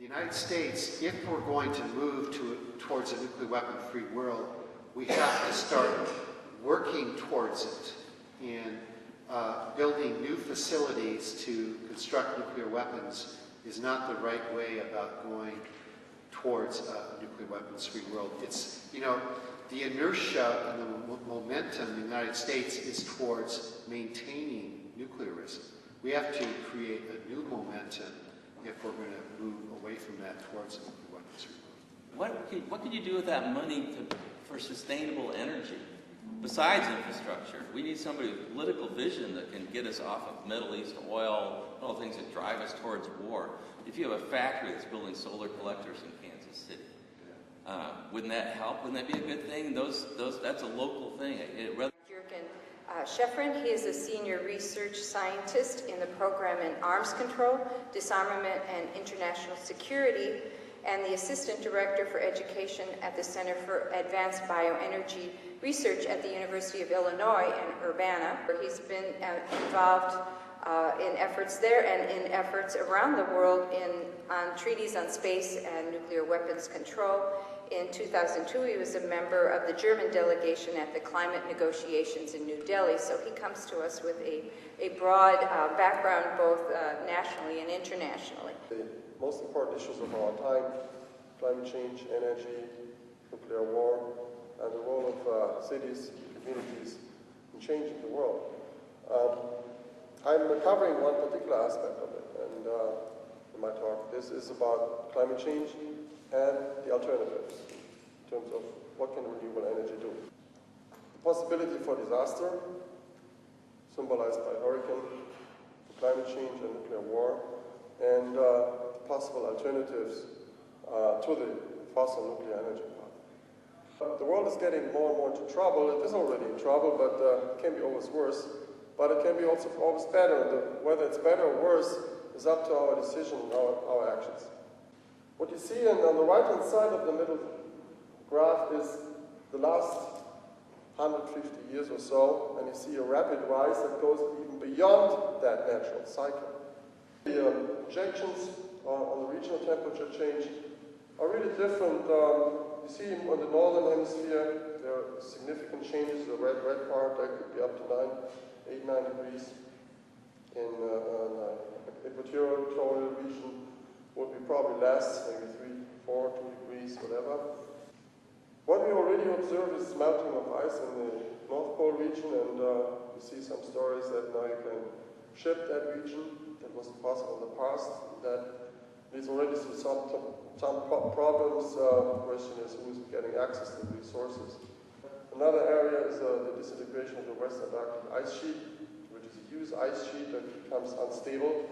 The United States, if we're going to move towards a nuclear weapon-free world, we have to start working towards it and building new facilities to construct nuclear weapons is not the right way about going towards a nuclear weapons-free world. It's, you know, the inertia and the momentum in the United States is towards maintaining nuclearism. We have to create a new momentum if we're going to move away from that towards a nuclear weapons-free world. What could you do with that money for sustainable energy? Besides infrastructure, we need somebody with political vision that can get us off of Middle East oil, all the things that drive us towards war. If you have a factory that's building solar collectors in Kansas City, wouldn't that help? Wouldn't that be a good thing? That's a local thing. Jurgen Scheffran, he is a senior research scientist in the program in arms control, disarmament, and international security, and the assistant director for education at the Center for Advanced Bioenergy Research at the University of Illinois in Urbana, where he's been involved in efforts there and in efforts around the world on treaties on space and nuclear weapons control. In 2002, he was a member of the German delegation at the climate negotiations in New Delhi, so he comes to us with a broad background both nationally and internationally. The most important issues of our time: climate change, energy, nuclear war, and the role of cities, communities in changing the world. I'm covering one particular aspect of it, and in my talk, this is about climate change and the alternatives in terms of what can renewable energy do. The possibility for disaster, symbolized by hurricane, climate change and nuclear war, and possible alternatives to the fossil nuclear energy path. The world is getting more and more into trouble. It is already in trouble, but it can be always worse. But it can be also always better. Whether it's better or worse is up to our decision and our actions. What you see on the right-hand side of the middle graph is the last 150 years or so, and you see a rapid rise that goes even beyond that natural cycle. The projections on the regional temperature change are really different. You see on the northern hemisphere, there are significant changes. The red part, that could be up to 8, 9 degrees. In the equatorial region would be probably less, maybe 3, 4, 2 degrees, whatever. What we already observe is melting of ice in the North Pole region, and you see some stories that now you can ship that region. That wasn't possible in the past. That leads already to some problems. The question is who is getting access to the resources. Another area is the disintegration of the West Antarctic ice sheet, which is a huge ice sheet that becomes unstable.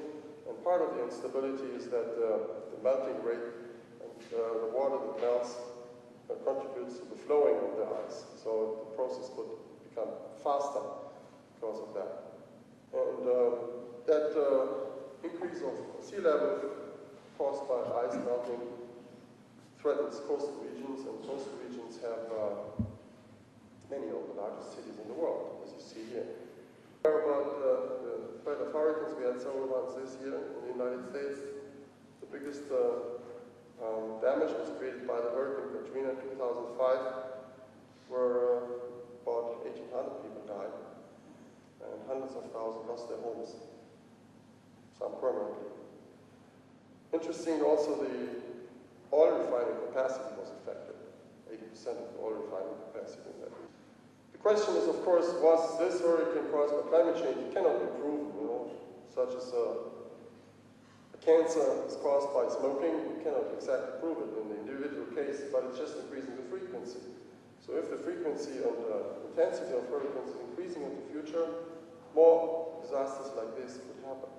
And part of the instability is that the melting rate and the water that melts contributes to the flowing of the ice. So the process could become faster because of that. And that increase of sea level caused by ice melting threatens coastal regions, and coastal regions have many of the largest cities in the world, as you see here. About the threat of hurricanes, we had several ones this year in the United States. The biggest damage was created by the Hurricane Katrina in 2005, where about 1,800 people died, and hundreds of thousands lost their homes, some permanently. Interesting, also the oil refining capacity was affected. 80% of the oil refining capacity in that region. The question is, of course, was this hurricane caused by climate change? It cannot be proven, such as a cancer is caused by smoking. You cannot exactly prove it in the individual case, but it's just increasing the frequency. So if the frequency and the intensity of hurricanes is increasing in the future, more disasters like this could happen.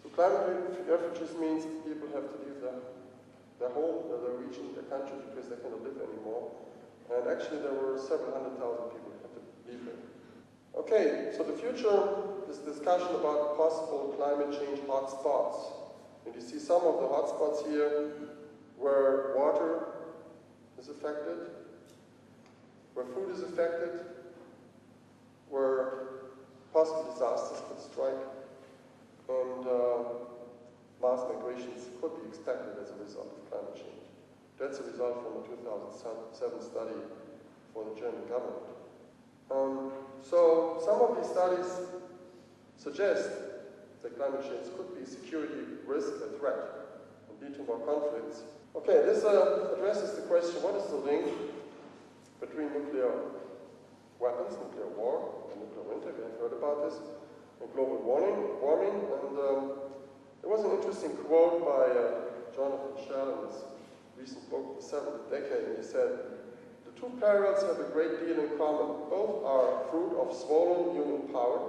So climate refugees means people have to leave their home, their region, their country, because they cannot live anymore. And actually there were several 100,000 people who had to leave it. Okay, so the future is discussion about possible climate change hotspots. And you see some of the hotspots here where water is affected, where food is affected, where possible disasters could strike. And mass migrations could be expected as a result of climate change. That's a result from a 2007 study for the German government. So some of these studies suggest that climate change could be a security risk, a threat, and lead to more conflicts. Okay, this addresses the question, what is the link between nuclear weapons, nuclear war, and nuclear winter? We have heard about this, and global warming. And there was an interesting quote by Jonathan Shell in his recent book, The Seventh Decade, and he said, "The two perils have a great deal in common. Both are fruit of swollen human power.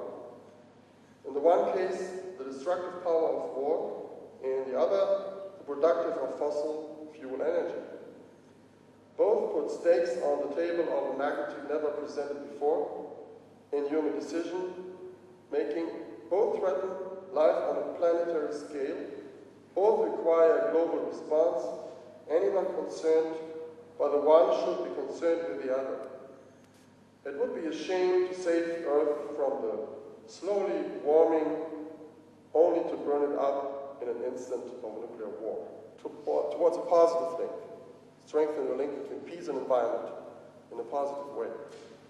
In the one case, the destructive power of war, in the other, the productive of fossil fuel energy. Both put stakes on the table of a magnitude never presented before in human decision making. Both threaten life on a planetary scale. Both require a global response. Anyone concerned by the one should be concerned with the other. It would be a shame to save Earth from the slowly warming only to burn it up in an instant of nuclear war." Towards a positive link, strengthen the link between peace and environment in a positive way.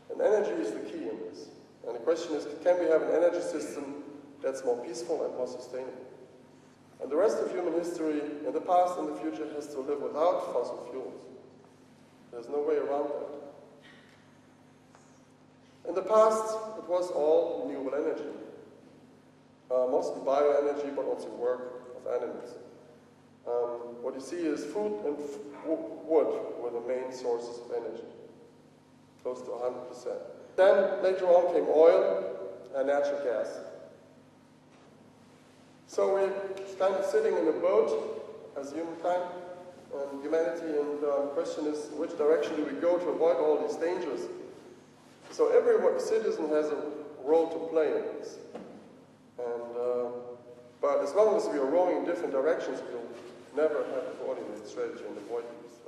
And energy is the key in this. And the question is, can we have an energy system that's more peaceful and more sustainable? And the rest of human history, in the past and the future, has to live without fossil fuels. There's no way around that. In the past, it was all renewable energy, mostly bioenergy, but also work of animals. What you see is food and wood were the main sources of energy, close to 100%. Then later on came oil and natural gas. So we're kind of sitting in a boat as humankind and humanity, and the question is, which direction do we go to avoid all these dangers? So every citizen has a role to play in this. But as long as we are rowing in different directions, we'll never have a coordinated strategy and avoid these.